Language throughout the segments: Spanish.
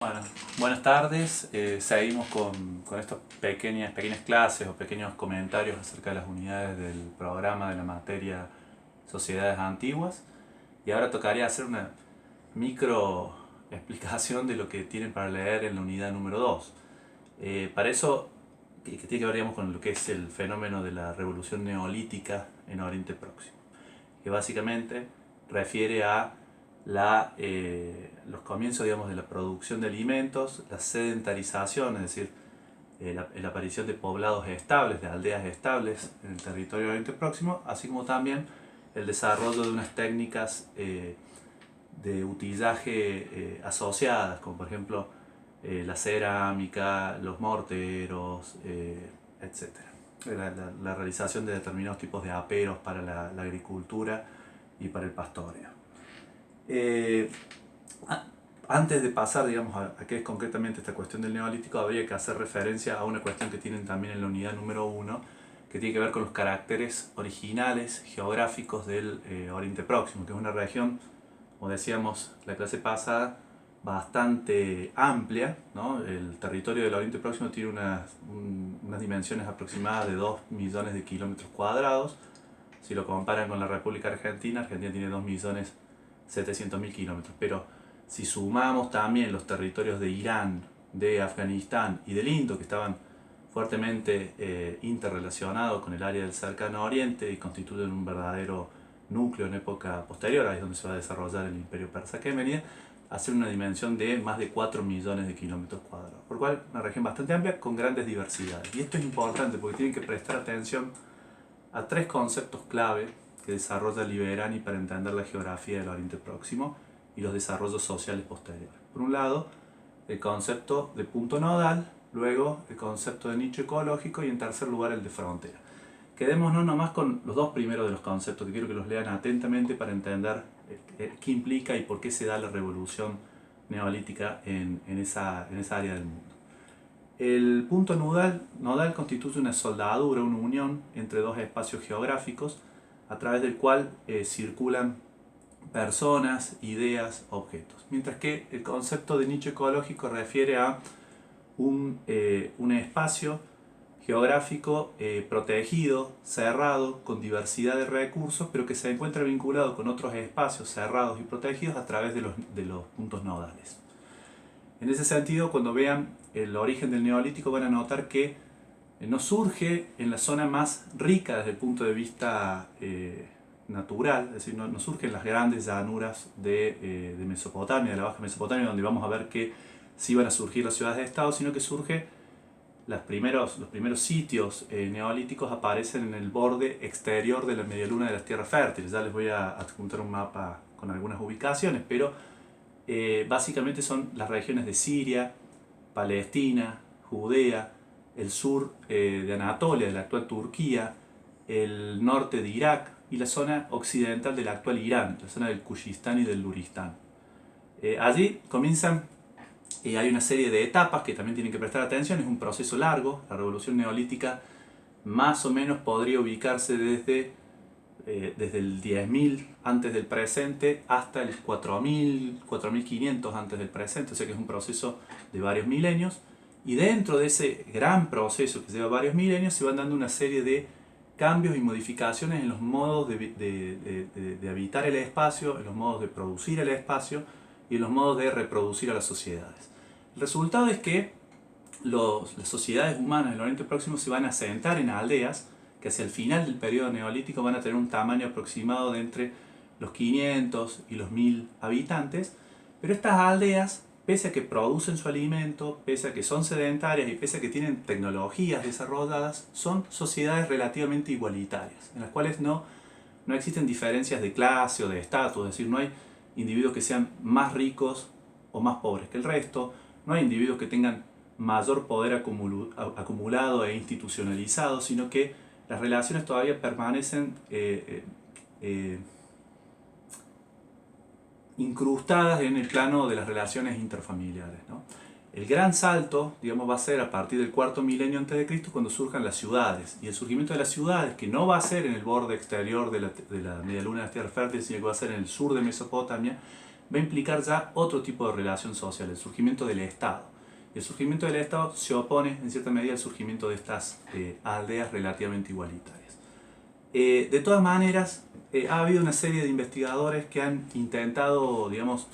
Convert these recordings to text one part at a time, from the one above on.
Bueno, buenas tardes. Seguimos con estas pequeñas clases o pequeños comentarios acerca de las unidades del programa de la materia Sociedades Antiguas. Y ahora tocaría hacer una micro explicación de lo que tienen para leer en la unidad número 2. Para eso, que tiene que ver digamos, con lo que es el fenómeno de la revolución neolítica en Oriente Próximo, que básicamente refiere a los comienzos digamos, de la producción de alimentos, la sedentarización, es decir, la aparición de poblados estables, de aldeas estables en el territorio del Oriente Próximo, así como también el desarrollo de unas técnicas de utillaje asociadas, como por ejemplo la cerámica, los morteros, etc. La realización de determinados tipos de aperos para la agricultura y para el pastoreo. Antes de pasar digamos, a qué es concretamente esta cuestión del neolítico, habría que hacer referencia a una cuestión que tienen también en la unidad número 1, que tiene que ver con los caracteres originales geográficos del Oriente Próximo, que es una región, como decíamos la clase pasada, bastante amplia, ¿no? El territorio del Oriente Próximo tiene unas dimensiones aproximadas de 2 millones de kilómetros cuadrados. Si lo comparan con la República Argentina, Argentina tiene 2.700.000 kilómetros, pero si sumamos también los territorios de Irán, de Afganistán y del Indo, que estaban fuertemente interrelacionados con el área del Cercano Oriente y constituyen un verdadero núcleo en época posterior, ahí es donde se va a desarrollar el Imperio Persa Aquemenida, hace una dimensión de más de 4 millones de kilómetros cuadrados, por lo cual una región bastante amplia con grandes diversidades. Y esto es importante porque tienen que prestar atención a tres conceptos clave que desarrolla Liberani para entender la geografía del Oriente Próximo y los desarrollos sociales posteriores. Por un lado, el concepto de punto nodal, luego el concepto de nicho ecológico y en tercer lugar el de frontera. Quedémonos nomás con los dos primeros de los conceptos, que quiero que los lean atentamente para entender qué implica y por qué se da la revolución neolítica en esa área del mundo. El punto nodal constituye una soldadura, una unión entre dos espacios geográficos a través del cual circulan personas, ideas, objetos. Mientras que el concepto de nicho ecológico refiere a un espacio geográfico protegido, cerrado, con diversidad de recursos, pero que se encuentra vinculado con otros espacios cerrados y protegidos a través de los puntos nodales. En ese sentido, cuando vean el origen del neolítico van a notar que no surge en la zona más rica desde el punto de vista natural, es decir, no surge en las grandes llanuras de Mesopotamia, de la Baja Mesopotamia, donde vamos a ver que sí van a surgir las ciudades de estado, sino que surge los primeros sitios neolíticos aparecen en el borde exterior de la medialuna de las tierras fértiles. Ya les voy a adjuntar un mapa con algunas ubicaciones, pero básicamente son las regiones de Siria, Palestina, Judea, el sur de Anatolia, de la actual Turquía, el norte de Irak y la zona occidental del actual Irán, la zona del Kurdistán y del Luristán. Allí comienzan hay una serie de etapas que también tienen que prestar atención, es un proceso largo. La revolución neolítica más o menos podría ubicarse desde el 10.000 antes del presente hasta el 4.000, 4.500 antes del presente, o sea que es un proceso de varios milenios, y dentro de ese gran proceso que lleva varios milenios se van dando una serie de cambios y modificaciones en los modos de habitar el espacio, en los modos de producir el espacio y en los modos de reproducir a las sociedades. El resultado es que las sociedades humanas del Oriente Próximo se van a asentar en aldeas que hacia el final del periodo neolítico van a tener un tamaño aproximado de entre los 500 y los 1.000 habitantes, pero estas aldeas, pese a que producen su alimento, pese a que son sedentarias y pese a que tienen tecnologías desarrolladas, son sociedades relativamente igualitarias, en las cuales no existen diferencias de clase o de estatus, es decir, no hay individuos que sean más ricos o más pobres que el resto, no hay individuos que tengan mayor poder acumulado e institucionalizado, sino que las relaciones todavía permanecen incrustadas en el plano de las relaciones interfamiliares, ¿no? El gran salto, digamos, va a ser a partir del cuarto milenio antes de Cristo cuando surjan las ciudades. Y el surgimiento de las ciudades, que no va a ser en el borde exterior de la medialuna de las tierras fértiles, sino que va a ser en el sur de Mesopotamia, va a implicar ya otro tipo de relación social, el surgimiento del Estado. El surgimiento del Estado se opone en cierta medida al surgimiento de estas aldeas relativamente igualitarias. De todas maneras, ha habido una serie de investigadores que han intentado, digamos,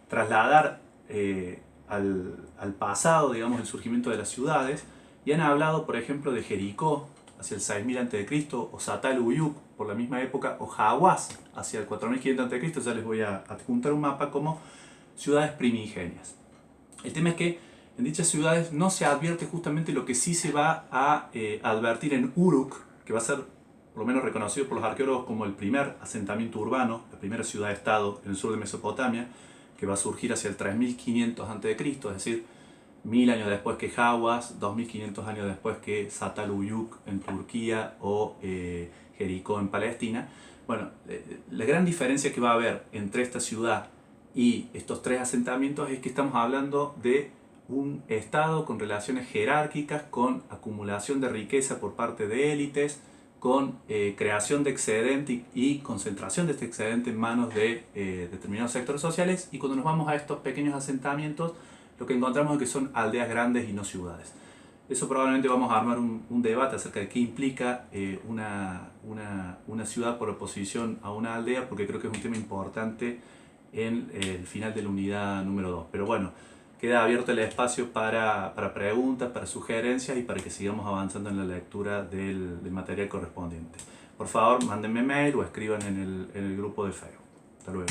trasladar al pasado, digamos, el surgimiento de las ciudades, y han hablado, por ejemplo, de Jericó hacia el 6000 a.C., o Satal-Uyuk por la misma época, o Hawass hacia el 4500 a.C., ya les voy a adjuntar un mapa, como ciudades primigenias. El tema es que en dichas ciudades no se advierte justamente lo que sí se va a advertir en Uruk, que va a ser por lo menos reconocido por los arqueólogos como el primer asentamiento urbano, la primera ciudad-estado en el sur de Mesopotamia, que va a surgir hacia el 3500 a.C., es decir, 1000 años después que Hawass, 2500 años después que Satal-Uyuk en Turquía o Jericó en Palestina. Bueno, la gran diferencia que va a haber entre esta ciudad y estos tres asentamientos es que estamos hablando de un estado con relaciones jerárquicas, con acumulación de riqueza por parte de élites, con creación de excedente y concentración de este excedente en manos de determinados sectores sociales. Y cuando nos vamos a estos pequeños asentamientos, lo que encontramos es que son aldeas grandes y no ciudades. Eso probablemente vamos a armar un debate acerca de qué implica una ciudad por oposición a una aldea, porque creo que es un tema importante en el final de la unidad número 2. Pero bueno, queda abierto el espacio para preguntas, para sugerencias y para que sigamos avanzando en la lectura del material correspondiente. Por favor, mándenme mail o escriban en el grupo de Facebook. Hasta luego.